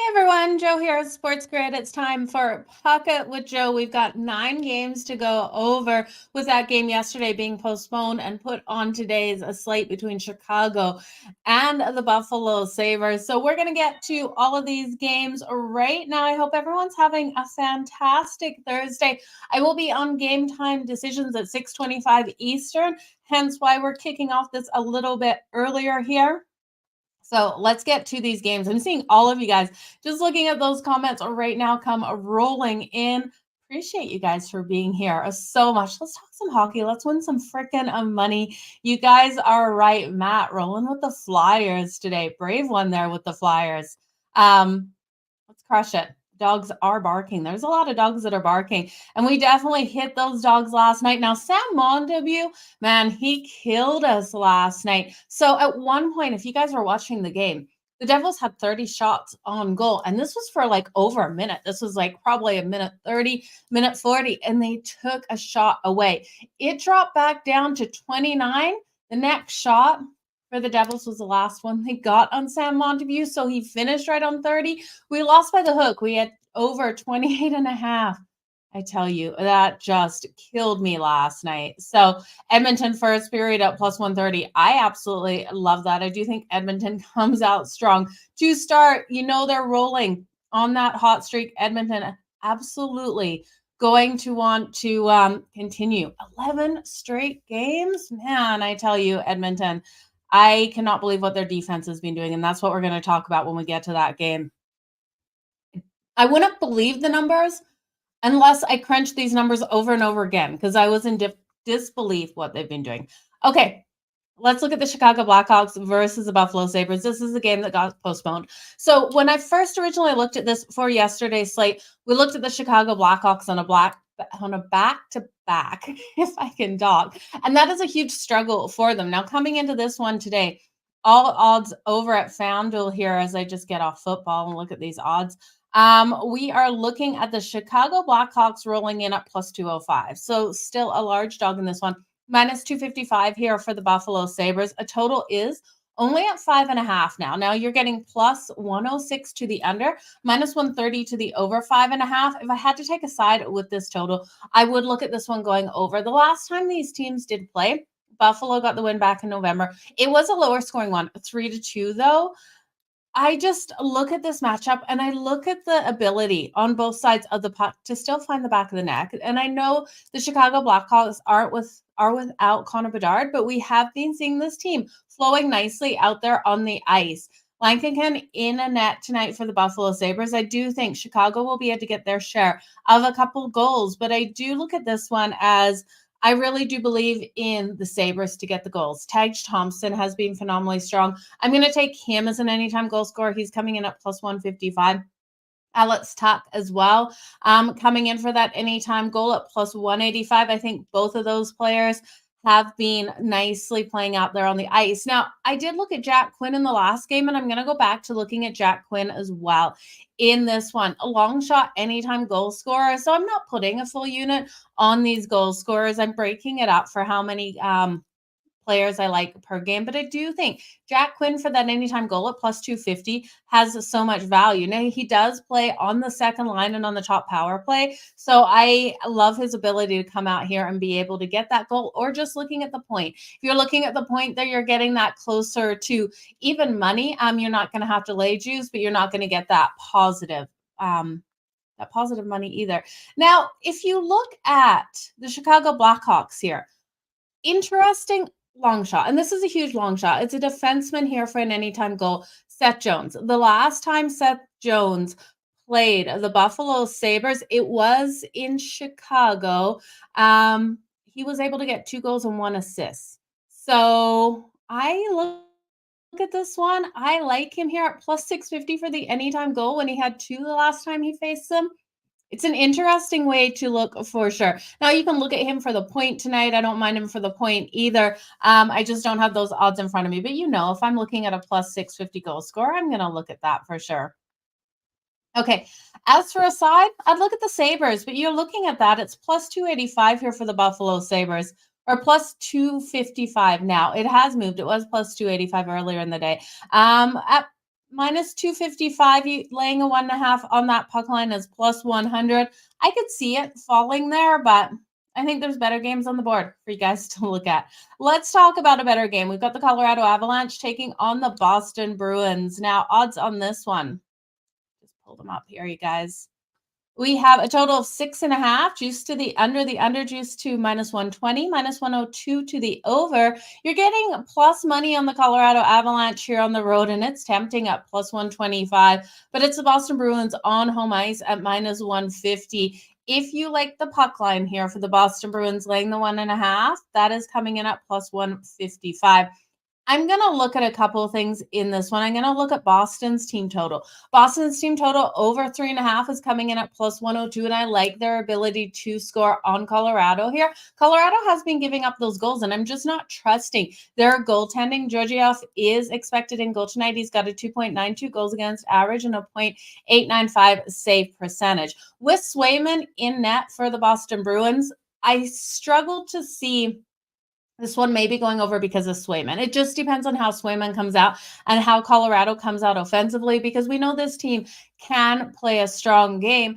Hey everyone, Jo here at SportsGrid. It's time for Pocket with Jo. We've got 9 games to go over, with that game yesterday being postponed and put on today's slate between Chicago and the Buffalo Sabres. So we're going to get to all of these games right now. I hope everyone's having a fantastic Thursday. I will be on Game Time Decisions at 6:25 Eastern, hence why we're kicking off this a little bit earlier here. So let's get to these games. I'm seeing all of you guys just looking at those comments right now come rolling in. Appreciate you guys for being here so much. Let's talk some hockey. Let's win some freaking money. You guys are right. Matt rolling with the Flyers today. Brave one there with the Flyers. Let's crush it. Dogs are barking. There's a lot of dogs that are barking. And we definitely hit those dogs last night. Now, Sam Montague, man, he killed us last night. So at one point, if you guys were watching the game, the Devils had 30 shots on goal. And this was for like over a minute. This was like probably a minute 30, minute 40. And they took a shot away. It dropped back down to 29. The next shot for the Devils was the last one they got on Sam Montague. So he finished right on 30. We lost by the hook. We had over 28 and a half. I tell you, that just killed me last night. So Edmonton first period at plus 130. I absolutely love that. I do think Edmonton comes out strong to start. You know, they're rolling on that hot streak. Edmonton absolutely going to want to continue 11 straight games. Man, I tell you, Edmonton, I cannot believe what their defense has been doing. And that's what we're going to talk about when we get to that game. I wouldn't believe the numbers unless I crunch these numbers over and over again, because I was in disbelief what they've been doing. Okay, let's look at the Chicago Blackhawks versus the Buffalo Sabres. This is the game that got postponed. So when I first originally looked at this for yesterday's slate, we looked at the Chicago Blackhawks on a back-to-back, if I can talk. And that is a huge struggle for them. Now, coming into this one today, all odds over at FanDuel here as I just get off football and look at these odds. We are looking at the Chicago Blackhawks rolling in at plus 205. So still a large dog in this one. Minus 255 here for the Buffalo Sabres. A total is only at 5.5 now. Now you're getting plus 106 to the under, minus 130 to the over 5.5. If I had to take a side with this total, I would look at this one going over. The last time these teams did play, Buffalo got the win back in November. It was a lower scoring one, 3-2 though. I just look at this matchup and I look at the ability on both sides of the puck to still find the back of the net. And I know the Chicago Blackhawks are without Connor Bedard, but we have been seeing this team flowing nicely out there on the ice. Lankinkin in a net tonight for the Buffalo Sabres. I do think Chicago will be able to get their share of a couple goals, but I do look at this one as I really do believe in the Sabres to get the goals. Tage Thompson has been phenomenally strong. I'm going to take him as an anytime goal scorer. He's coming in at plus 155. Alex Tuck as well, coming in for that anytime goal at plus 185. I think both of those players have been nicely playing out there on the ice. Now, I did look at Jack Quinn in the last game, and I'm going to go back to looking at Jack Quinn as well in this one. A long shot, anytime goal scorer. So I'm not putting a full unit on these goal scorers. I'm breaking it up for how many players I like per game. But I do think Jack Quinn for that anytime goal at plus 250 has so much value. Now, he does play on the second line and on the top power play. So I love his ability to come out here and be able to get that goal, or just looking at the point. If you're looking at the point there, you're getting that closer to even money. You're not going to have to lay juice, but you're not going to get that positive money either. Now, if you look at the Chicago Blackhawks here, interesting long shot. And this is a huge long shot. It's a defenseman here for an anytime goal, Seth Jones. The last time Seth Jones played the Buffalo Sabres, it was in Chicago. He was able to get 2 goals and 1 assist. So I look at this one. I like him here at plus 650 for the anytime goal when he had 2 the last time he faced them. It's an interesting way to look for sure. Now, you can look at him for the point tonight. I don't mind him for the point either. I just don't have those odds in front of me. But, if I'm looking at a plus 650 goal score, I'm going to look at that for sure. Okay, as for a side, I'd look at the Sabres. But you're looking at that. It's plus 285 here for the Buffalo Sabres, or plus 255 now. It has moved. It was plus 285 earlier in the day. At minus 255, you laying a 1.5 on that puck line is plus 100. I could see it falling there, but I think there's better games on the board for you guys to look at. Let's talk about a better game. We've got the Colorado Avalanche taking on the Boston Bruins. Now, odds on this one. Just pull them up here, you guys. We have a total of 6.5, juice to the under juice to minus 120, minus 102 to the over. You're getting plus money on the Colorado Avalanche here on the road, and it's tempting at plus 125, but it's the Boston Bruins on home ice at minus 150. If you like the puck line here for the Boston Bruins laying the 1.5, that is coming in at plus 155. I'm going to look at a couple of things in this one. I'm going to look at Boston's team total. Boston's team total over 3.5 is coming in at plus 102, and I like their ability to score on Colorado here. Colorado has been giving up those goals, and I'm just not trusting their goaltending. Georgiev is expected in goal tonight. He's got a 2.92 goals against average and a 0.895 save percentage. With Swayman in net for the Boston Bruins, I struggle to see this one may be going over because of Swayman. It just depends on how Swayman comes out and how Colorado comes out offensively, because we know this team can play a strong game.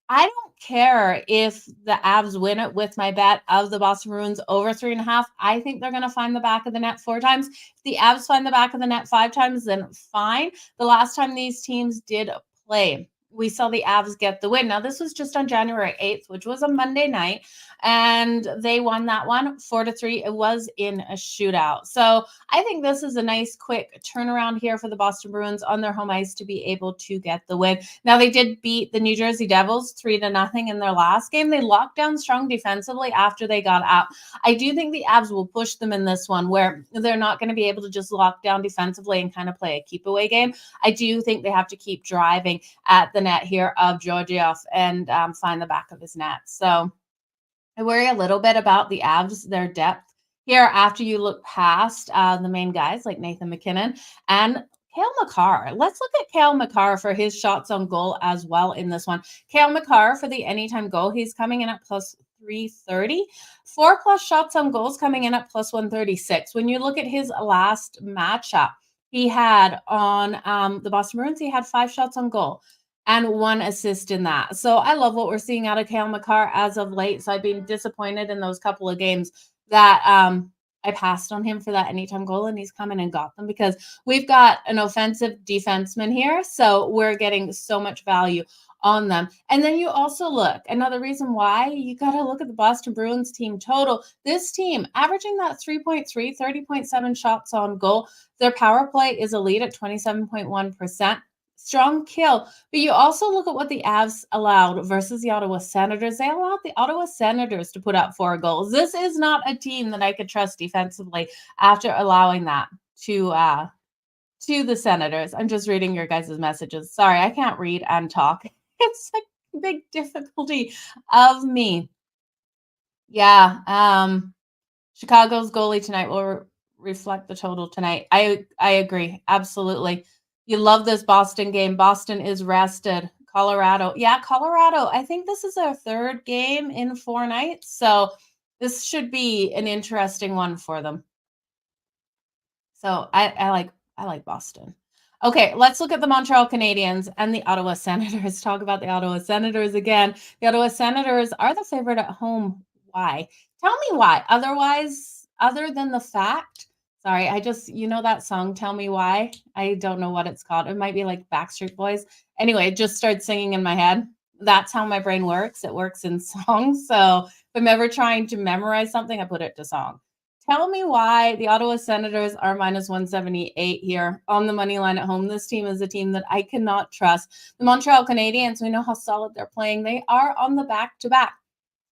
I don't care if the Avs win it with my bet of the Boston Bruins over 3.5. I think they're going to find the back of the net 4 times. If the Avs find the back of the net 5 times, then fine. The last time these teams did play, we saw the Avs get the win. Now, this was just on January 8th, which was a Monday night, and they won that one 4-3. It was in a shootout. So I think this is a nice, quick turnaround here for the Boston Bruins on their home ice to be able to get the win. Now, they did beat the New Jersey Devils 3-0 in their last game. They locked down strong defensively after they got out. I do think the Avs will push them in this one, where they're not going to be able to just lock down defensively and kind of play a keep-away game. I do think they have to keep driving at the net here of Georgiev and find the back of his net. So I worry a little bit about the Avs, their depth here after you look past the main guys like Nathan McKinnon and Cale Makar. Let's look at Cale Makar for his shots on goal as well in this one. Cale Makar for the anytime goal, he's coming in at plus 330. 4+ shots on goals coming in at plus 136. When you look at his last matchup, he had on the Boston Bruins, he had 5 shots on goal and 1 assist in that. So I love what we're seeing out of Cale Makar as of late. So I've been disappointed in those couple of games that I passed on him for that anytime goal, and he's come in and got them because we've got an offensive defenseman here. So we're getting so much value on them. And then you also look, another reason why you got to look at the Boston Bruins team total. This team averaging that 3.3, 30.7 shots on goal. Their power play is elite at 27.1%. Strong kill. But you also look at what the Avs allowed versus the Ottawa Senators. They allowed the Ottawa Senators to put up 4 goals. This is not a team that I could trust defensively after allowing that to the Senators. I'm just reading your guys' messages. Sorry, I can't read and talk. It's a big difficulty of me. Yeah. Chicago's goalie tonight will reflect the total tonight. I agree. Absolutely. You love this Boston game. Boston is rested. Colorado. Yeah, Colorado. I think this is their 3rd game in 4 nights. So this should be an interesting one for them. So I like Boston. Okay, let's look at the Montreal Canadiens and the Ottawa Senators. Talk about the Ottawa Senators again. The Ottawa Senators are the favorite at home. Why? Tell me why. Other than the fact, sorry, you know that song, Tell Me Why? I don't know what it's called. It might be like Backstreet Boys. Anyway, it just started singing in my head. That's how my brain works. It works in songs. So if I'm ever trying to memorize something, I put it to song. Tell me why the Ottawa Senators are minus 178 here on the money line at home. This team is a team that I cannot trust. The Montreal Canadiens, we know how solid they're playing. They are on the back-to-back.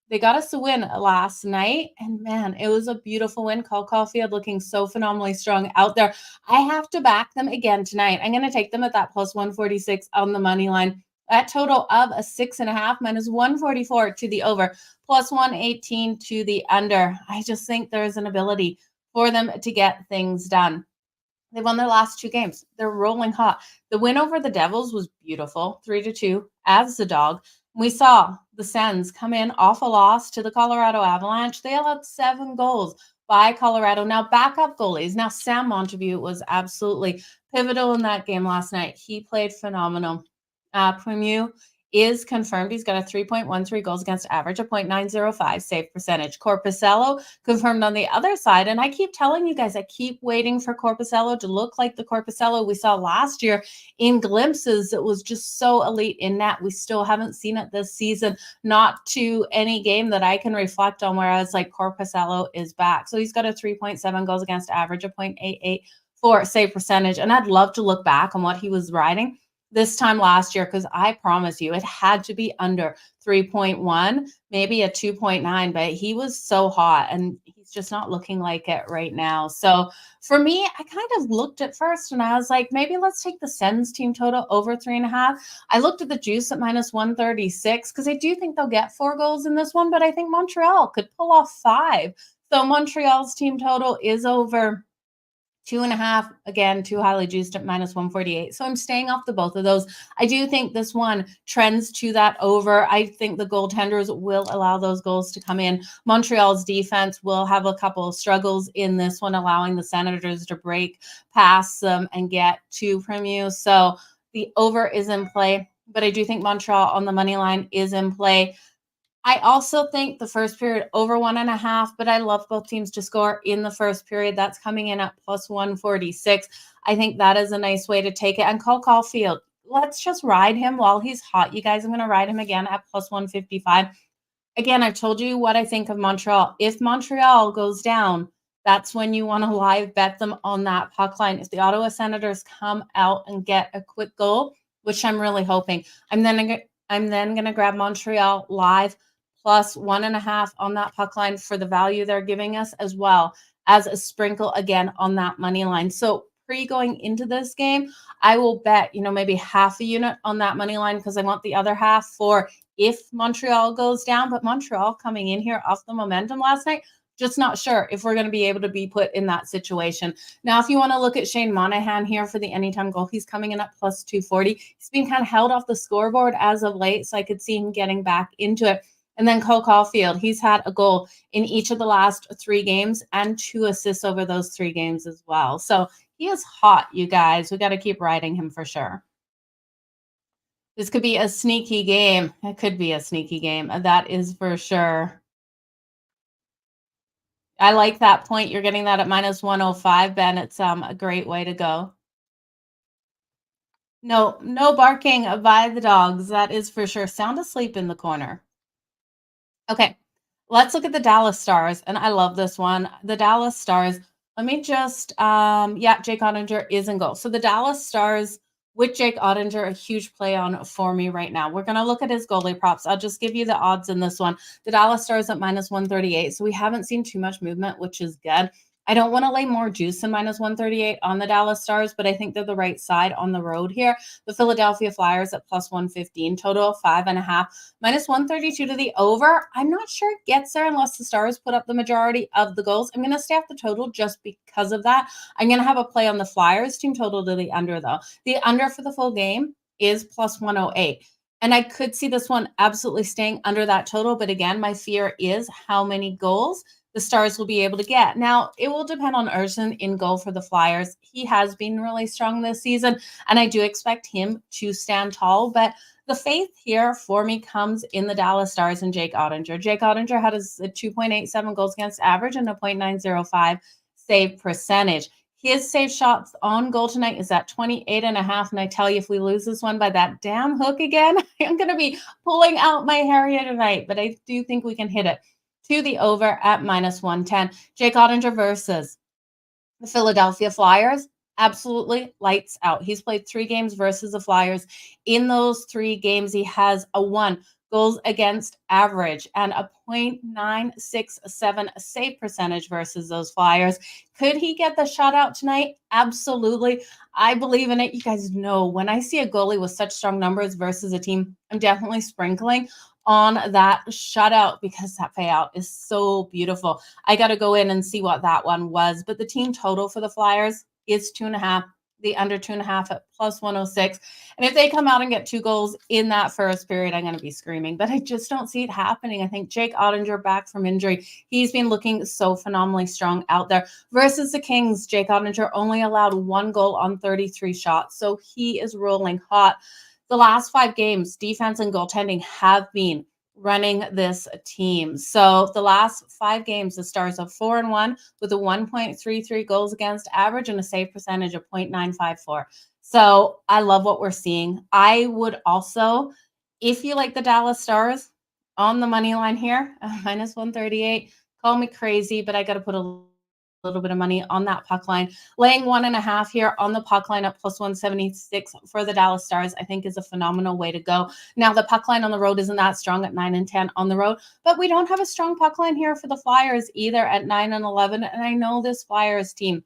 They got us a win last night, and man, it was a beautiful win. Cole Caulfield looking so phenomenally strong out there. I have to back them again tonight. I'm going to take them at that plus 146 on the money line. That total of a 6.5 minus 144 to the over, plus 118 to the under. I just think there's an ability for them to get things done. They won their last 2 games. They're rolling hot. The win over the Devils was beautiful, 3-2 as the dog. We saw the Sens come in off a loss to the Colorado Avalanche. They allowed 7 goals. by Colorado. Now, backup goalies. Now, Sam Montague was absolutely pivotal in that game last night. He played phenomenal. Premier's is confirmed. He's got a 3.13 goals against average, a .905 save percentage. Korpisalo confirmed on the other side. And I keep telling you guys, I keep waiting for Korpisalo to look like the Korpisalo we saw last year in glimpses. It was just so elite in net. We still haven't seen it this season, not to any game that I can reflect on where I was like, Korpisalo is back. So he's got a 3.7 goals against average, a .884 save percentage. And I'd love to look back on what he was riding this time last year, because I promise you it had to be under 3.1, maybe a 2.9, but he was so hot and he's just not looking like it right now. So for me, I kind of looked at first and I was like, maybe let's take the Sens team total over 3.5. I looked at the juice at -136 because I do think they'll get 4 goals in this one, but I think Montreal could pull off 5. So Montreal's team total is over 2.5, again, too highly juiced at -148. So I'm staying off the both of those. I do think this one trends to that over. I think the goaltenders will allow those goals to come in. Montreal's defense will have a couple of struggles in this one, allowing the Senators to break past them and get to Premier's. So the over is in play, but I do think Montreal on the money line is in play. I also think the first period over 1.5, but I love both teams to score in the first period. That's coming in at +146. I think that is a nice way to take it. And Cole Caulfield, let's just ride him while he's hot. You guys, I'm going to ride him again at +155. Again, I've told you what I think of Montreal. If Montreal goes down, that's when you want to live bet them on that puck line. If the Ottawa Senators come out and get a quick goal, which I'm really hoping, I'm then going to grab Montreal live +1.5 on that puck line for the value they're giving us, as well as a sprinkle again on that money line. So going into this game, I will bet, maybe half a unit on that money line because I want the other half for if Montreal goes down. But Montreal coming in here off the momentum last night, just not sure if we're going to be able to be put in that situation. Now, if you want to look at Shane Monahan here for the anytime goal, he's coming in at +240. He's been kind of held off the scoreboard as of late, so I could see him getting back into it. And then Cole Caulfield, he's had a goal in each of the last 3 games and 2 assists over those 3 games as well. So he is hot, you guys. We got to keep riding him for sure. This could be a sneaky game. It could be a sneaky game. That is for sure. I like that point. You're getting that at -105, Ben. It's a great way to go. No barking by the dogs. That is for sure. Sound asleep in the corner. Okay, let's look at the Dallas Stars, and I love this one. The Dallas Stars, let me just, Jake Ottinger is in goal. So the Dallas Stars with Jake Ottinger, a huge play on for me right now. We're going to look at his goalie props. I'll just give you the odds in this one. The Dallas Stars at -138, so we haven't seen too much movement, which is good. I don't want to lay more juice than -138 on the Dallas Stars, but I think they're the right side on the road here. The Philadelphia Flyers at +115, total 5.5, -132 to the over. I'm not sure it gets there unless the Stars put up the majority of the goals. I'm going to stay off the total just because of that. I'm going to have a play on the Flyers team total to the under, though. The under for the full game is +108. And I could see this one absolutely staying under that total. But again, my fear is how many goals the Stars will be able to get. Now, it will depend on Ersson in goal for the Flyers. He has been really strong this season, and I do expect him to stand tall. But the faith here for me comes in the Dallas Stars and Jake Ottinger. Jake Ottinger had a 2.87 goals against average and a .905 save percentage. His save shots on goal tonight is at 28.5. And I tell you, if we lose this one by that damn hook again, I'm going to be pulling out my hair here tonight. But I do think we can hit it to the over at -110. Jake Ottinger versus the Philadelphia Flyers, absolutely lights out. He's played 3 games versus the Flyers. In those 3 games, he has a 1 goals against average and a .967 save percentage versus those Flyers. Could he get the shutout tonight? Absolutely. I believe in it. You guys know when I see a goalie with such strong numbers versus a team, I'm definitely sprinkling on that shutout because that payout is so beautiful. I got to go in and see what that one was. But the team total for the Flyers is 2.5. the under 2.5 at plus 106. And if they come out and get 2 goals in that first period, I'm going to be screaming. But I just don't see it happening. I think Jake Ottinger back from injury. He's been looking so phenomenally strong out there. Versus the Kings, Jake Ottinger only allowed 1 goal on 33 shots. So he is rolling hot. The last 5 games, defense and goaltending have been running this team. So the last 5 games, the Stars are 4-1 with a 1.33 goals against average and a save percentage of 0.954. So I love what we're seeing. I would also, if you like the Dallas Stars on the money line here, minus 138, call me crazy, but I got to put a little bit of money on that puck line. Laying 1.5 here on the puck line at plus 176 for the Dallas Stars, I think is a phenomenal way to go. Now, the puck line on the road isn't that strong at 9 and 10 on the road, but we don't have a strong puck line here for the Flyers either at 9 and 11. And I know this Flyers team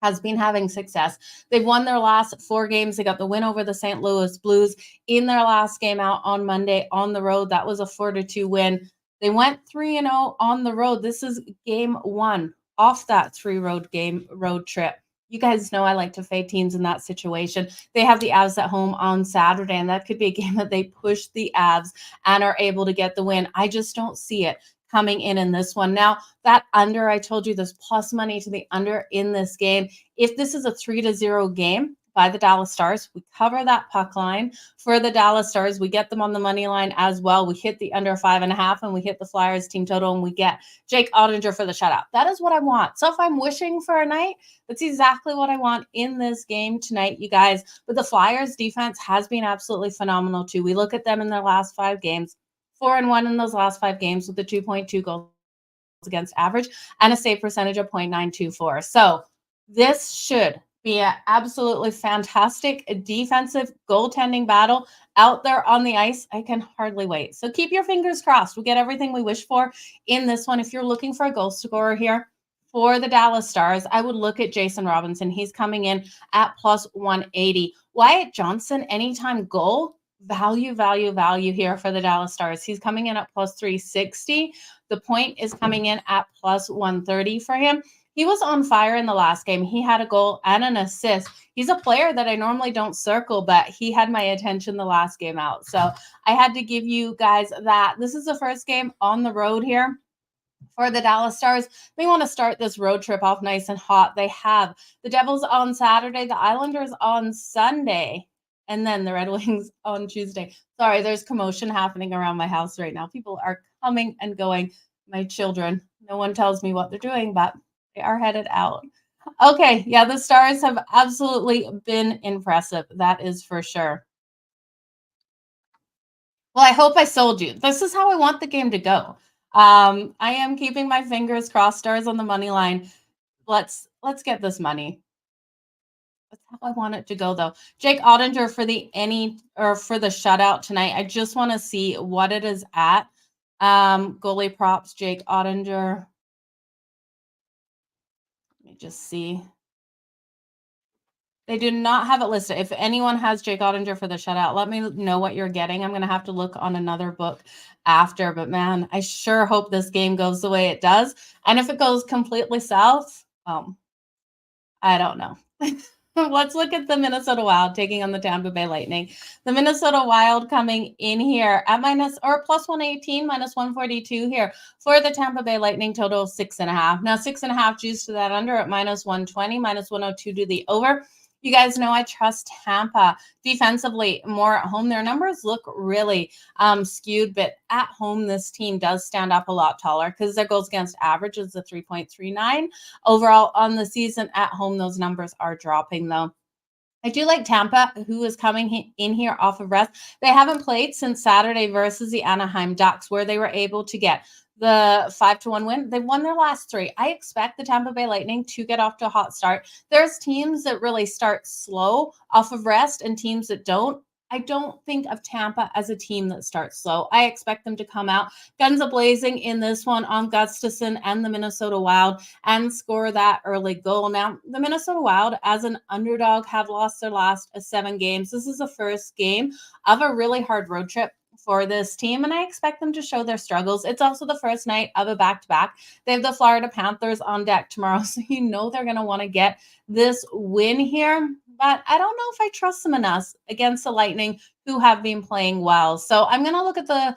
has been having success. They've won their last 4 games. They got the win over the St. Louis Blues in their last game out on Monday on the road. That was a 4-2 win. They went 3-0 on the road. This is game 1 off that 3 road trip. You guys know I like to fade teams in that situation. They have the Avs at home on Saturday, and that could be a game that they push the Avs and are able to get the win. I just don't see it coming in this one. Now, that under, I told you there's plus money to the under in this game. If this is a 3-0 game by the Dallas Stars, we cover that puck line for the Dallas Stars. We get them on the money line as well. We hit the under 5.5 and we hit the Flyers team total and we get Jake Ottinger for the shutout. That is what I want. So if I'm wishing for a night, that's exactly what I want in this game tonight, you guys. But the Flyers defense has been absolutely phenomenal too. We look at them in their last 5 games. 4-1 in those last 5 games with the 2.2 goals against average and a save percentage of 0.924. So this should be an absolutely fantastic defensive goaltending battle out there on the ice. I can hardly wait. So keep your fingers crossed. We get everything we wish for in this one. If you're looking for a goal scorer here for the Dallas Stars, I would look at Jason Robinson. He's coming in at plus 180. Wyatt Johnson, anytime goal, value here for the Dallas Stars. He's coming in at plus 360. The point is coming in at plus 130 for him. He was on fire in the last game. He had a goal and an assist. He's a player that I normally don't circle, but he had my attention the last game out. So I had to give you guys that. This is the first game on the road here for the Dallas Stars. They want to start this road trip off nice and hot. They have the Devils on Saturday, the Islanders on Sunday, and then the Red Wings on Tuesday. Sorry, there's commotion happening around my house right now. People are coming and going. My children, no one tells me what they're doing, but they are headed out. Okay, yeah, the Stars have absolutely been impressive. That is for sure. Well, I hope I sold you. This is how I want the game to go. I am keeping my fingers crossed. Stars on the money line. Let's get this money. That's how I want it to go, though. Jake Ottinger for the shutout tonight. I just want to see what it is at. Goalie props, Jake Ottinger. Let me just see. They do not have it listed. If anyone has Jake Ottinger for the shutout, let me know what you're getting. I'm going to have to look on another book after. But, man, I sure hope this game goes the way it does. And if it goes completely south, I don't know. Let's look at the Minnesota Wild taking on the Tampa Bay Lightning. The Minnesota Wild coming in here at plus 118, minus 142 here for the Tampa Bay Lightning, total 6.5. Now 6.5 juice to that under at minus 120, minus 102 to the over. You guys know I trust Tampa defensively more at home. Their numbers look really skewed, but at home, this team does stand up a lot taller because their goals against average is a 3.39. Overall on the season at home, those numbers are dropping, though. I do like Tampa, who is coming in here off of rest. They haven't played since Saturday versus the Anaheim Ducks, where they were able to get the 5-1 win. They've won their last 3. I expect the Tampa Bay Lightning to get off to a hot start. There's teams that really start slow off of rest and teams that don't. I don't think of Tampa as a team that starts slow. I expect them to come out guns a-blazing in this one on Gustafsson and the Minnesota Wild and score that early goal. Now, the Minnesota Wild, as an underdog, have lost their last 7 games. This is the first game of a really hard road trip for this team, and I expect them to show their struggles. It's also the first night of a back-to-back. They have the Florida Panthers on deck tomorrow, so you know they're going to want to get this win here. but I don't know if I trust them enough against the Lightning, who have been playing well. So I'm going to look at the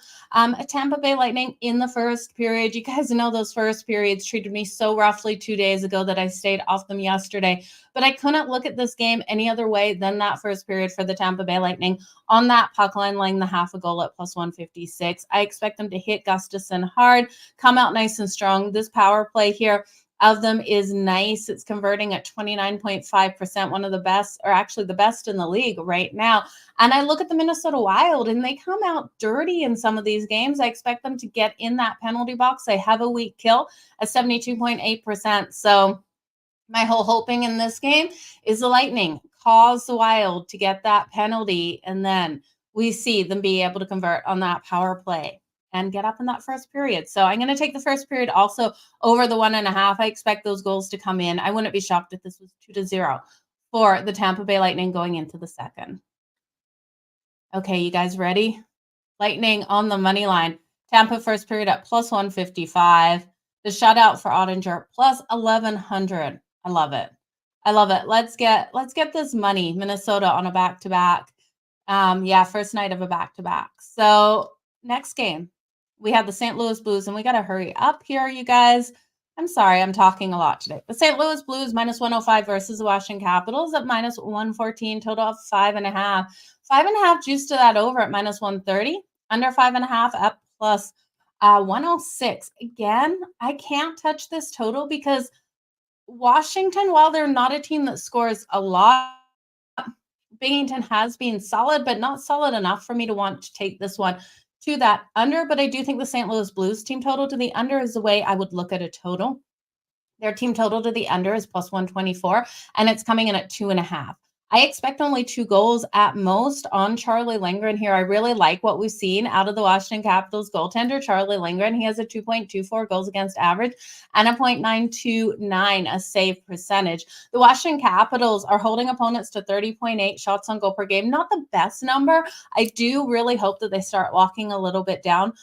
Tampa Bay Lightning in the first period. You guys know those first periods treated me so roughly 2 days ago that I stayed off them yesterday. But I couldn't look at this game any other way than that first period for the Tampa Bay Lightning on that puck line, laying the half a goal at plus 156. I expect them to hit Gustafsson hard, come out nice and strong. This power play here of them is nice. It's converting at 29.5%, one of the best, or actually the best in the league right now. And I look at the Minnesota Wild, and they come out dirty in some of these games. I expect them to get in that penalty box. They have a weak kill at 72.8%. So my whole hoping in this game is the Lightning cause the Wild to get that penalty, and then we see them be able to convert on that power play and get up in that first period. So I'm going to take the first period also over the 1.5. I expect those goals to come in. I wouldn't be shocked if this was 2-0 for the Tampa Bay Lightning going into the second. Okay, you guys ready? Lightning on the money line. Tampa first period at plus 155. The shutout for Ottinger plus 1100. I love it. I love it. Let's get this money. Minnesota on a back-to-back. First night of a back-to-back. So next game, we have the St. Louis Blues, and we got to hurry up here, you guys. I'm sorry, I'm talking a lot today. The St. Louis Blues minus 105 versus the Washington Capitals at minus 114, total of 5.5. 5.5 juice to that over at minus 130. Under 5.5 at plus 106. Again, I can't touch this total because Washington, while they're not a team that scores a lot, Binghamton has been solid, but not solid enough for me to want to take this one to that under. But I do think the St. Louis Blues team total to the under is the way I would look at a total. Their team total to the under is plus 124, and it's coming in at 2.5. I expect only 2 goals at most on Charlie Lindgren here. I really like what we've seen out of the Washington Capitals goaltender, Charlie Lindgren. He has a 2.24 goals against average and a 0.929 a save percentage. The Washington Capitals are holding opponents to 30.8 shots on goal per game. Not the best number. I do really hope that they start locking a little bit down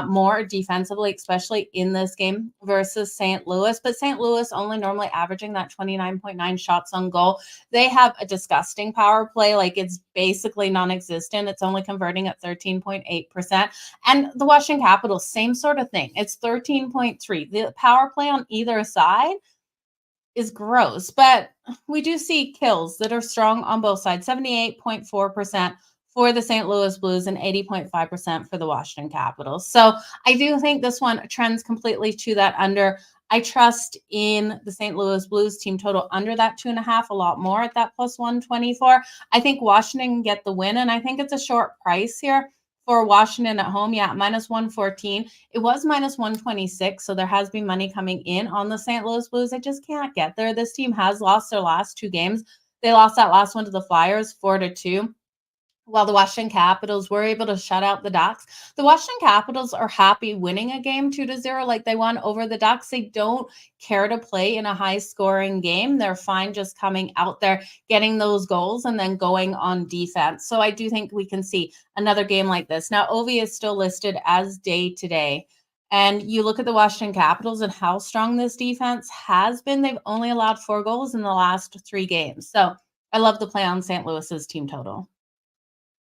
more defensively, especially in this game versus St. Louis. But St. Louis only normally averaging that 29.9 shots on goal. They have a disgusting power play, like it's basically non-existent. It's only converting at 13.8%. And the Washington Capitals, same sort of thing. It's 13.3. The power play on either side is gross, but we do see kills that are strong on both sides. 78.4% for the St. Louis Blues and 80.5% for the Washington Capitals. So I do think this one trends completely to that under. I trust in the St. Louis Blues team total under that 2.5 a lot more at that plus 124. I think Washington can get the win, and I think it's a short price here for Washington at home. Yeah, minus 114. It was minus 126, so there has been money coming in on the St. Louis Blues. I just can't get there. This team has lost their last 2 games. They lost that last one to the Flyers 4-2. While the Washington Capitals were able to shut out the Ducks. The Washington Capitals are happy winning a game 2-0 like they won over the Ducks. They don't care to play in a high-scoring game. They're fine just coming out there, getting those goals, and then going on defense. So I do think we can see another game like this. Now, Ovi is still listed as day-to-day. And you look at the Washington Capitals and how strong this defense has been. They've only allowed 4 goals in the last 3 games. So I love the play on St. Louis's team total.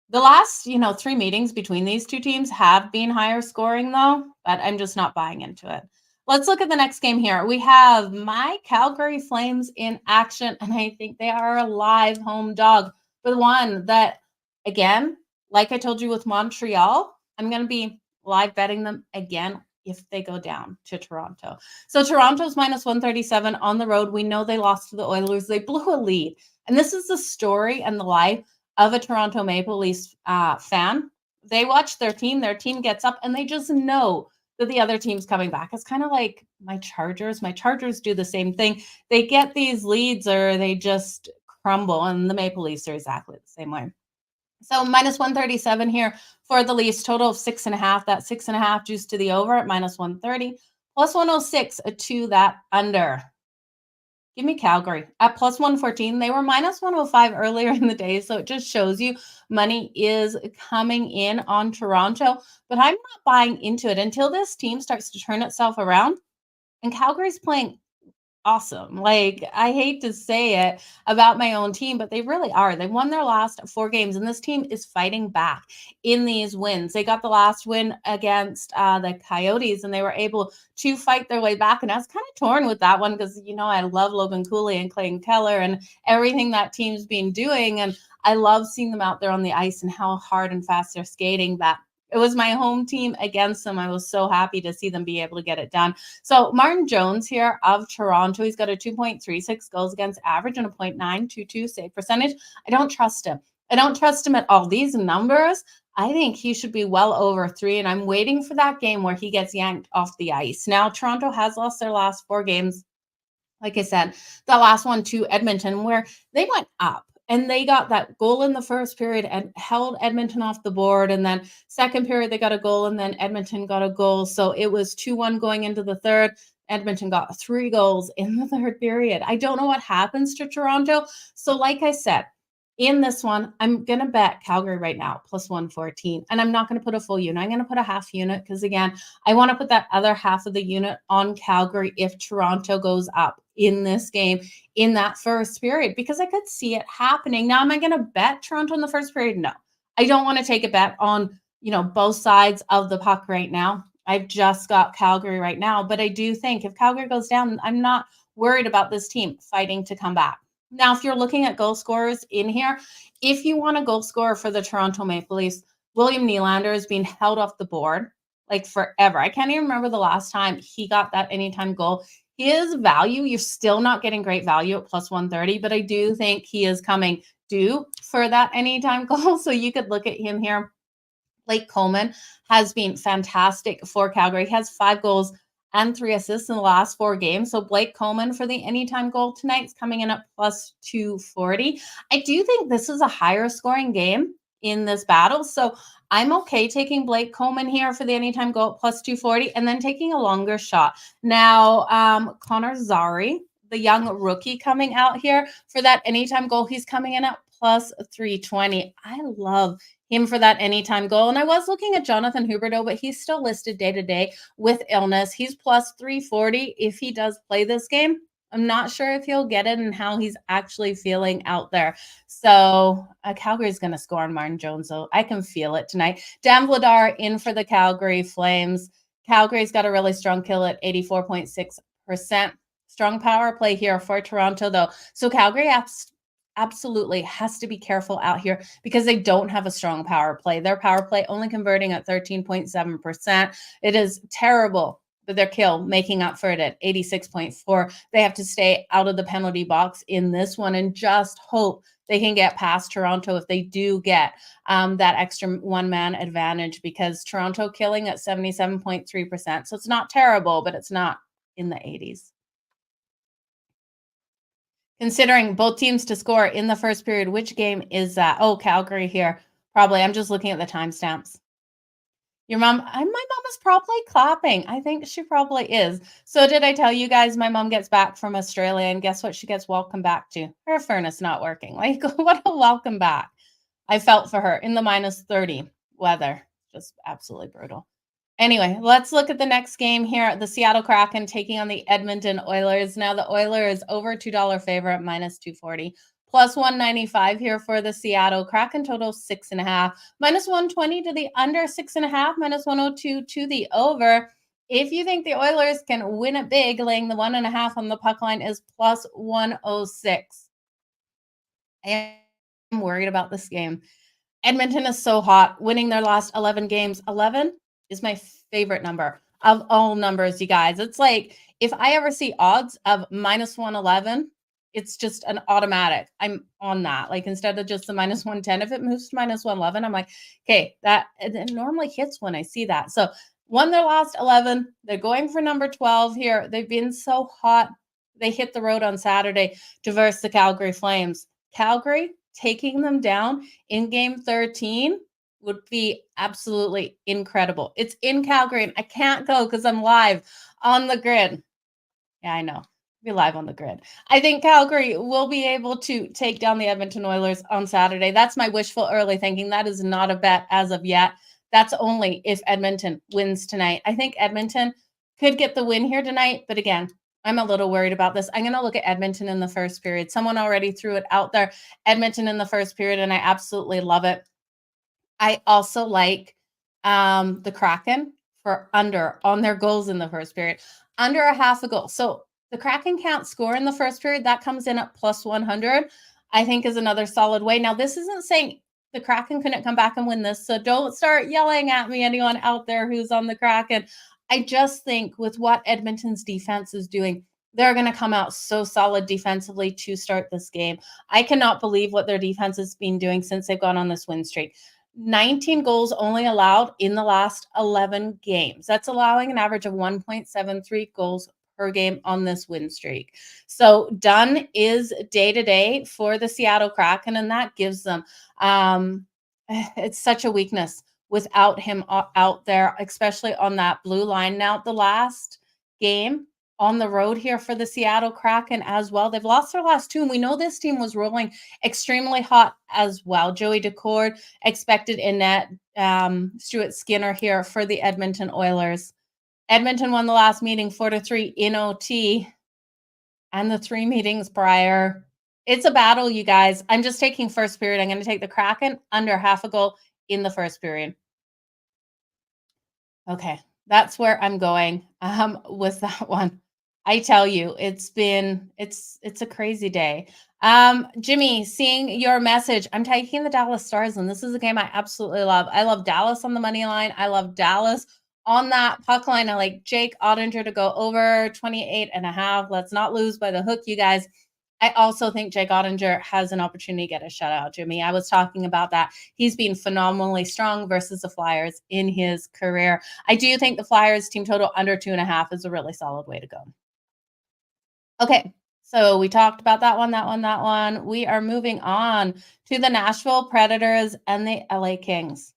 The last, 3 meetings between these two teams have been higher scoring, though, but I'm just not buying into it. Let's look at the next game here. We have my Calgary Flames in action, and I think they are a live home dog. But one that, again, like I told you with Montreal, I'm going to be live betting them again if they go down to Toronto. So Toronto's minus 137 on the road. We know they lost to the Oilers. They blew a lead. And this is the story and the life of a Toronto Maple Leafs fan. They watch their team gets up, and they just know that the other team's coming back. It's kind of like my Chargers. My Chargers do the same thing. They get these leads or they just crumble, and the Maple Leafs are exactly the same way. So minus 137 here for the Leafs, total of 6.5. That 6.5 juice to the over at minus 130, plus 106 to that under. Give me Calgary at plus 114. They were minus 105 earlier in the day, so it just shows you money is coming in on Toronto. But I'm not buying into it until this team starts to turn itself around. And Calgary's playing awesome. Like, I hate to say it about my own team, but they really are. They won their last 4 games, and this team is fighting back in these wins. They got the last win against the Coyotes, and they were able to fight their way back. And I was kind of torn with that one because, I love Logan Cooley and Clayton Keller and everything that team's been doing. And I love seeing them out there on the ice and how hard and fast they're skating. But it was my home team against them. I was so happy to see them be able to get it done. So Martin Jones here of Toronto, he's got a 2.36 goals against average and a .922 save percentage. I don't trust him. I don't trust him at all. These numbers, I think he should be well over 3, and I'm waiting for that game where he gets yanked off the ice. Now, Toronto has lost their last 4 games. Like I said, the last one to Edmonton, where they went up. And they got that goal in the first period and held Edmonton off the board. And then second period, they got a goal, and then Edmonton got a goal. So it was 2-1 going into the third. Edmonton got 3 goals in the third period. I don't know what happens to Toronto. So like I said, in this one, I'm going to bet Calgary right now, plus 114. And I'm not going to put a full unit. I'm going to put a half unit because, again, I want to put that other half of the unit on Calgary if Toronto goes up in this game in that first period, because I could see it happening. Now, am I going to bet Toronto in the first period? No. I don't want to take a bet on, both sides of the puck right now. I've just got Calgary right now. But I do think if Calgary goes down, I'm not worried about this team fighting to come back. Now, if you're looking at goal scorers in here, if you want a goal scorer for the Toronto Maple Leafs, William Nylander is being held off the board like forever. I can't even remember the last time he got that anytime goal. His value, you're still not getting great value at plus 130, but I do think he is coming due for that anytime goal. So you could look at him here. Blake Coleman has been fantastic for Calgary. He has 5 goals and 3 assists in the last 4 games. So Blake Coleman for the anytime goal tonight is coming in at plus 240. I do think this is a higher scoring game in this battle. So I'm okay taking Blake Coleman here for the anytime goal at plus 240 and then taking a longer shot. Now, Connor Zary, the young rookie coming out here for that anytime goal, he's coming in at plus 320. I love him for that anytime goal. And I was looking at Jonathan Huberdeau, but he's still listed day to day with illness. He's plus 340 if he does play this game. I'm not sure if he'll get it and how he's actually feeling out there. So Calgary's going to score on Martin Jones, though. I can feel it tonight. Dan Vladar in for the Calgary Flames. Calgary's got a really strong kill at 84.6%. Strong power play here for Toronto, though. So Calgary absolutely has to be careful out here because they don't have a strong power play. Their power play only converting at 13.7%. It is terrible, but their kill making up for it at 86.4. They have to stay out of the penalty box in this one and just hope they can get past Toronto if they do get that extra one-man advantage, because Toronto killing at 77.3%. So it's not terrible, but it's not in the 80s. Considering both teams to score in the first period, which game is that? Oh, Calgary here. Probably. I'm just looking at the timestamps. Your mom, my mom is probably clapping. I think she probably is. So did I tell you guys my mom gets back from Australia, and guess what she gets welcome back to? Her furnace not working. Like, what a welcome back. I felt for her in the minus 30 weather. Just absolutely brutal. Anyway, let's look at the next game here. The Seattle Kraken taking on the Edmonton Oilers. Now, the Oilers over $2 favorite, minus 240. Plus 195 here for the Seattle Kraken, total 6.5. Minus 120 to the under 6.5. Minus 102 to the over. If you think the Oilers can win it big, laying the 1.5 on the puck line is plus 106. I am worried about this game. Edmonton is so hot, winning their last 11 games. 11 is my favorite number of all numbers, you guys. It's like if I ever see odds of minus 111, it's just an automatic. I'm on that. Like instead of just the minus 110, if it moves to minus 111, I'm like, okay, that it normally hits when I see that. So won their last 11. They're going for number 12 here. They've been so hot. They hit the road on Saturday to verse the Calgary Flames. Calgary taking them down in game 13 would be absolutely incredible. It's in Calgary, and I can't go because I'm live on the grid. Yeah, I know. Be live on the grid. I think Calgary will be able to take down the Edmonton Oilers on Saturday. That's my wishful early thinking. That is not a bet as of yet. That's only if Edmonton wins tonight. I think Edmonton could get the win here tonight, but again, I'm a little worried about this. I'm going to look at Edmonton in the first period. Someone already threw it out there. Edmonton in the first period, and I absolutely love it. I also like the Kraken for under on their goals in the first period, under a half a goal. So the Kraken can't score in the first period. That comes in at plus 100, I think is another solid way. Now, this isn't saying the Kraken couldn't come back and win this. So don't start yelling at me, anyone out there who's on the Kraken. I just think with what Edmonton's defense is doing, they're going to come out so solid defensively to start this game. I cannot believe what their defense has been doing since they've gone on this win streak. 19 goals only allowed in the last 11 games. That's allowing an average of 1.73 goals per game on this win streak. So Dunn is day-to-day for the Seattle Kraken, and that gives them it's such a weakness without him out there, especially on that blue line. Now, the last game on the road here for the Seattle Kraken as well. They've lost their last two, and we know this team was rolling extremely hot as well. Joey Decord expected in net. Stuart Skinner here for the Edmonton Oilers. Edmonton won the last meeting 4-3 in OT, and the 3 meetings prior. It's a battle, you guys. I'm just taking first period. I'm going to take the Kraken under half a goal in the first period. Okay, that's where I'm going with that one. I tell you, it's a crazy day. Jimmy, seeing your message, I'm taking the Dallas Stars, and this is a game I absolutely love. I love Dallas on the money line. I love Dallas on that puck line. I like Jake Ottinger to go over 28.5. Let's not lose by the hook, you guys. I also think Jake Ottinger has an opportunity to get a shutout, Jimmy. I was talking about that. He's been phenomenally strong versus the Flyers in his career. I do think the Flyers team total under 2.5 is a really solid way to go. Okay, so we talked about that one. We are moving on to the Nashville Predators and the LA Kings.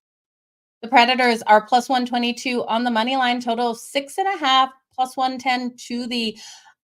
The Predators are plus 122 on the money line, total of 6.5, plus 110 to the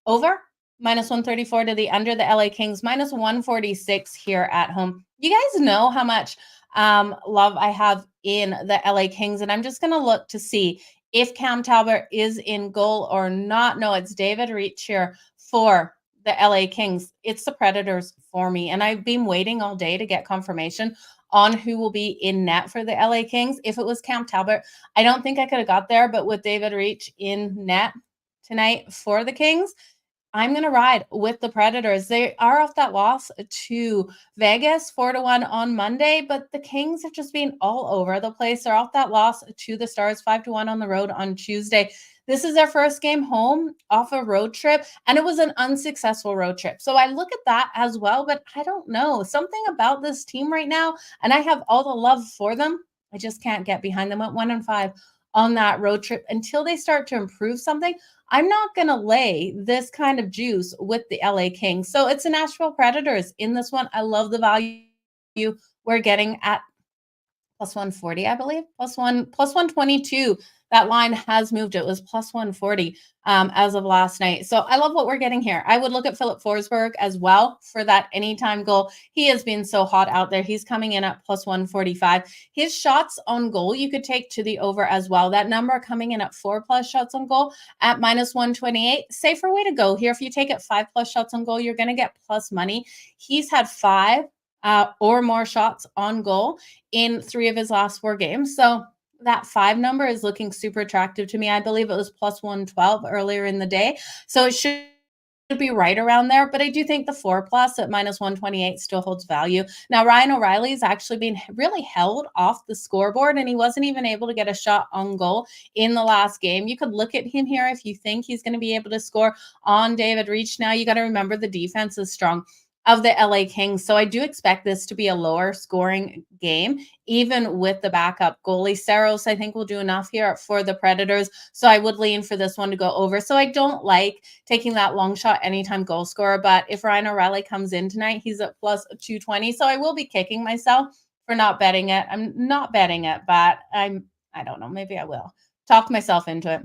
over, minus 134 to the under. The LA Kings minus 146 here at home. You guys know how much love I have in the LA Kings, and I'm just going to look to see if Cam Talbot is in goal or not. No, it's David Reach here for the LA Kings. It's the Predators for me, and I've been waiting all day to get confirmation on who will be in net for the LA Kings. If it was Cam Talbot, I don't think I could have got there, but with David Reach in net tonight for the Kings, I'm going to ride with the Predators. They are off that loss to Vegas 4-1 on Monday, but the Kings have just been all over the place. They're off that loss to the Stars 5-1 on the road on Tuesday. This is their first game home off a road trip, and it was an unsuccessful road trip. So I look at that as well, but I don't know. Something about this team right now, and I have all the love for them. I just can't get behind them at 1-5 on that road trip until they start to improve something. I'm not going to lay this kind of juice with the LA Kings. So it's the Nashville Predators in this one. I love the value we're getting at plus 140, I believe, plus 122. That line has moved. It was plus 140 as of last night. So I love what we're getting here. I would look at Philip Forsberg as well for that anytime goal. He has been so hot out there. He's coming in at plus 145. His shots on goal, you could take to the over as well. That number coming in at 4+ shots on goal at minus 128. Safer way to go here. If you take it 5+ shots on goal, you're going to get plus money. He's had 5 or more shots on goal in 3 of his last 4 games. So that 5 number is looking super attractive to me. I believe it was plus 112 earlier in the day. So it should be right around there. But I do think the 4+ at minus 128 still holds value. Now, Ryan O'Reilly's actually been really held off the scoreboard, and he wasn't even able to get a shot on goal in the last game. You could look at him here if you think he's going to be able to score on David Reach. Now, you got to remember the defense is strong of the LA Kings. So I do expect this to be a lower scoring game, even with the backup goalie. Saros, I think, will do enough here for the Predators. So I would lean for this one to go over. So I don't like taking that long shot anytime goal scorer. But if Ryan O'Reilly comes in tonight, he's at plus 220. So I will be kicking myself for not betting it. I'm not betting it, but I don't know. Maybe I will talk myself into it.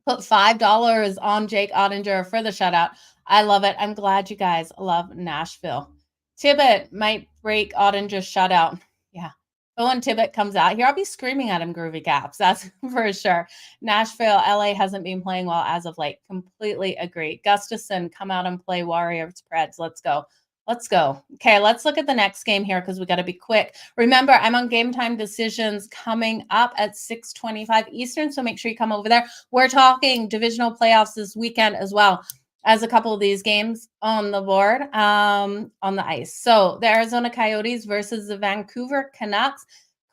Put $5 on Jake Ottinger for the shutout. I love it. I'm glad you guys love Nashville. Tibbet might break Ottinger's shutout. Yeah. Owen Tibbet comes out here, I'll be screaming at him groovy caps. That's for sure. Nashville, LA hasn't been playing well as of late. Completely agree. Gustafson, come out and play Warriors Preds. Let's go. Let's go. Okay, let's look at the next game here because we got to be quick. Remember, I'm on Game Time Decisions coming up at 6:25 Eastern, so make sure you come over there. We're talking divisional playoffs this weekend as well as a couple of these games on the board, on the ice. So the Arizona Coyotes versus the Vancouver Canucks.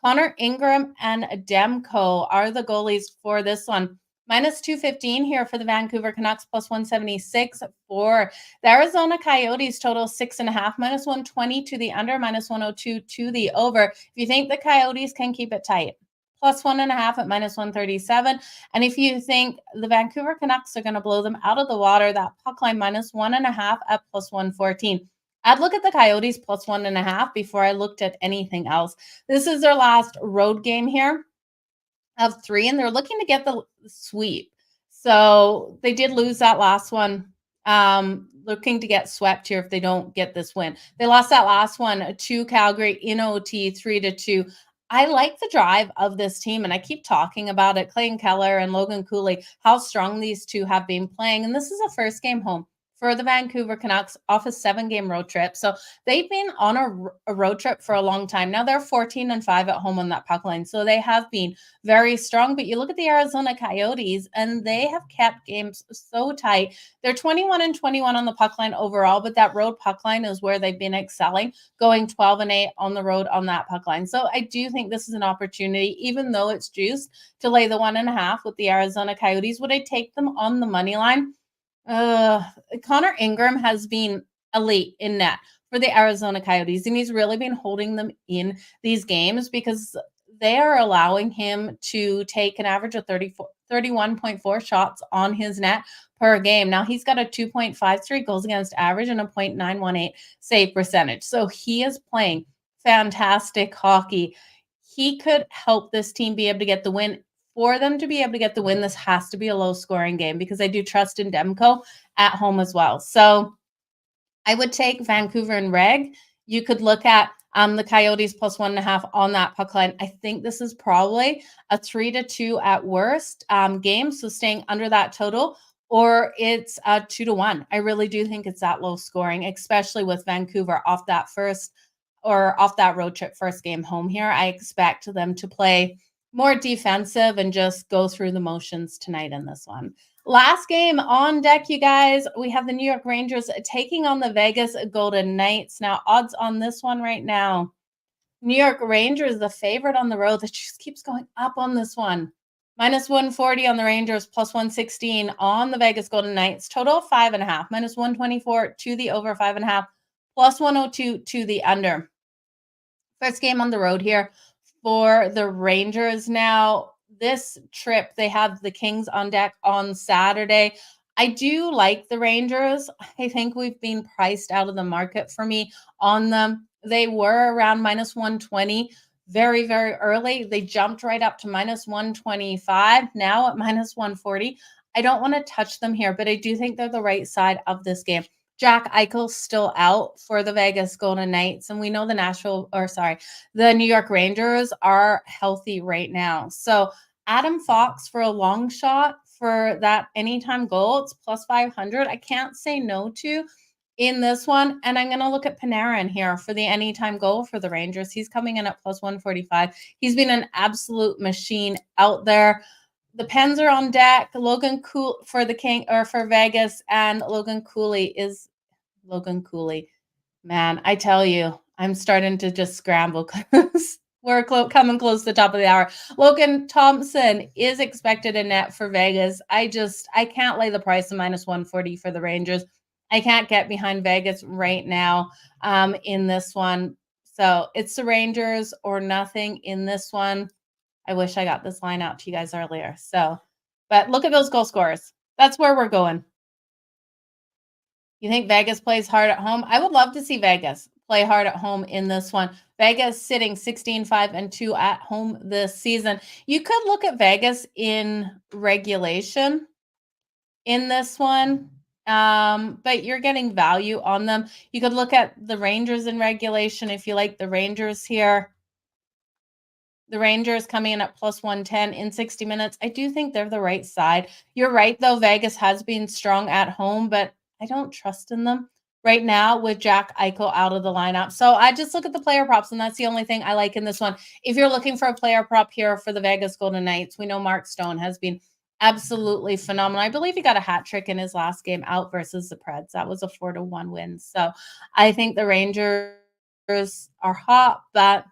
Connor Ingram and Demko are the goalies for this one. Minus 215 here for the Vancouver Canucks, plus 176 for the Arizona Coyotes. Total 6.5, minus 120 to the under, minus 102 to the over. If you think the Coyotes can keep it tight, plus 1.5 at minus 137. And if you think the Vancouver Canucks are going to blow them out of the water, that puck line minus 1.5 at plus 114. I'd look at the Coyotes plus 1.5 before I looked at anything else. This is their last road game here of 3, and they're looking to get the sweep. So they did lose that last one. Looking to get swept here if they don't get this win. They lost that last one to Calgary in OT 3-2. I like the drive of this team, and I keep talking about it. Clayton Keller and Logan Cooley, how strong these two have been playing. And this is a first game home for the Vancouver Canucks off a 7-game road trip. So they've been on a road trip for a long time. Now they're 14-5 at home on that puck line. So they have been very strong. But you look at the Arizona Coyotes, and they have kept games so tight. They're 21-21 on the puck line overall, but that road puck line is where they've been excelling, going 12-8 on the road on that puck line. So I do think this is an opportunity, even though it's juiced, to lay the 1.5 with the Arizona Coyotes. Would I take them on the money line? Connor Ingram has been elite in net for the Arizona Coyotes, and he's really been holding them in these games because they are allowing him to take an average of 31.4 shots on his net per game. Now he's got a 2.53 goals against average and a 0.918 save percentage. So he is playing fantastic hockey. He could help this team be able to get the win. For them to be able to get the win, this has to be a low-scoring game because I do trust in Demko at home as well. So I would take Vancouver and Reg. You could look at the Coyotes plus 1.5 on that puck line. I think this is probably a 3-2 at worst game, so staying under that total, or it's a 2-1. I really do think it's that low scoring, especially with Vancouver off that road trip first game home here. I expect them to play more defensive and just go through the motions tonight in this one. Last game on deck, you guys. We have the New York Rangers taking on the Vegas Golden Knights. Now, odds on this one right now. New York Rangers, the favorite on the road. That just keeps going up on this one. Minus 140 on the Rangers, plus 116 on the Vegas Golden Knights. Total 5.5. Minus 124 to the over 5.5. Plus 102 to the under. First game on the road here for the Rangers. Now, this trip, they have the Kings on deck on Saturday. I do like the Rangers. I think we've been priced out of the market for me on them. They were around minus 120 very, very early. They jumped right up to minus 125, now at minus 140. I don't want to touch them here, but I do think they're the right side of this game. Jack Eichel's still out for the Vegas Golden Knights, and we know the New York Rangers are healthy right now. So Adam Fox for a long shot for that anytime goal, it's plus 500. I can't say no to in this one. And I'm going to look at Panarin here for the anytime goal for the Rangers. He's coming in at plus 145. He's been an absolute machine out there. The Pens are on deck. Logan Cool for for Vegas, and Logan Cooley. Man, I tell you, I'm starting to just scramble because we're coming close to the top of the hour. Logan Thompson is expected in net for Vegas. I can't lay the price of minus 140 for the Rangers. I can't get behind Vegas right now in this one. So it's the Rangers or nothing in this one. I wish I got this line out to you guys earlier. But look at those goal scorers. That's where we're going. You think Vegas plays hard at home? I would love to see Vegas play hard at home in this one. Vegas sitting 16-5-2 at home this season. You could look at Vegas in regulation in this one, but you're getting value on them. You could look at the Rangers in regulation if you like the Rangers here. The Rangers coming in at plus 110 in 60 minutes. I do think they're the right side. You're right, though. Vegas has been strong at home, but I don't trust in them right now with Jack Eichel out of the lineup. So I just look at the player props, and that's the only thing I like in this one. If you're looking for a player prop here for the Vegas Golden Knights, we know Mark Stone has been absolutely phenomenal. I believe he got a hat trick in his last game out versus the Preds. That was a 4-1 win. So I think the Rangers are hot, but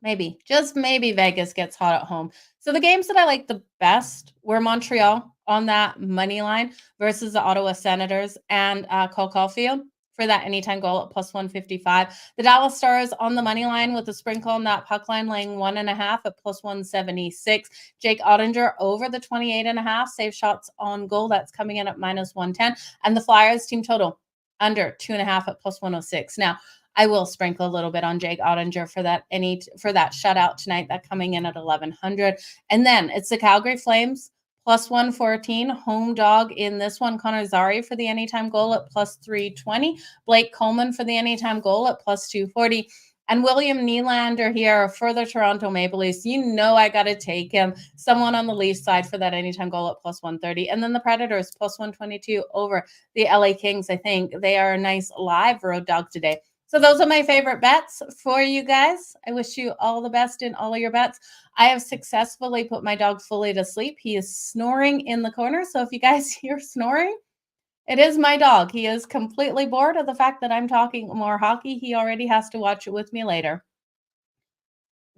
maybe, just maybe Vegas gets hot at home. So the games that I like the best were Montreal on that money line versus the Ottawa Senators and Cole Caulfield for that anytime goal at plus 155. The Dallas Stars on the money line with a sprinkle on that puck line laying 1.5 at plus 176. Jake Ottinger over the 28.5 save shots on goal. That's coming in at minus 110. And the Flyers team total under 2.5 at plus 106. Now, I will sprinkle a little bit on Jake Ottinger for that shutout tonight. That coming in at 1,100. And then it's the Calgary Flames plus 114. Home dog in this one. Connor Zary for the anytime goal at plus 320. Blake Coleman for the anytime goal at plus 240. And William Nylander here for the Toronto Maple Leafs. You know I got to take him. Someone on the Leafs side for that anytime goal at plus 130. And then the Predators plus 122 over the LA Kings. I think they are a nice live road dog today. So those are my favorite bets for you guys. I wish you all the best in all of your bets. I have successfully put my dog fully to sleep. He is snoring in the corner. So if you guys hear snoring, it is my dog. He is completely bored of the fact that I'm talking more hockey. He already has to watch it with me later.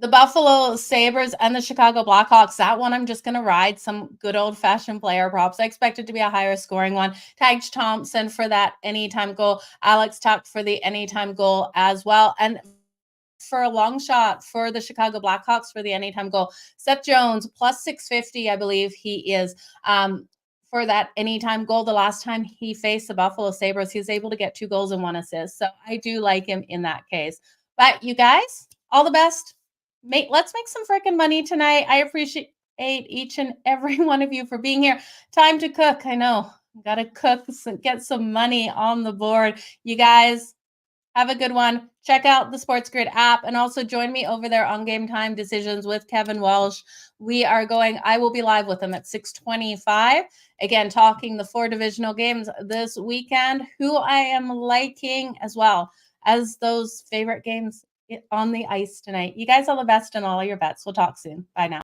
The Buffalo Sabres and the Chicago Blackhawks, that one I'm just going to ride some good old-fashioned player props. I expect it to be a higher scoring one. Tage Thompson for that anytime goal. Alex Tuck for the anytime goal as well. And for a long shot for the Chicago Blackhawks for the anytime goal, Seth Jones plus 650, I believe he is. For that anytime goal, the last time he faced the Buffalo Sabres, he was able to get 2 goals and 1 assist. So I do like him in that case. But you guys, all the best. Let's make some freaking money tonight. I appreciate each and every one of you for being here. Time to cook. I know. Got to cook, get some money on the board. You guys have a good one. Check out the SportsGrid app and also join me over there on Game Time Decisions with Kevin Walsh. I will be live with him at 6:25. Again, talking the 4 divisional games this weekend, who I am liking as well as those favorite games on the ice tonight. You guys all the best in all of your bets. We'll talk soon. Bye now.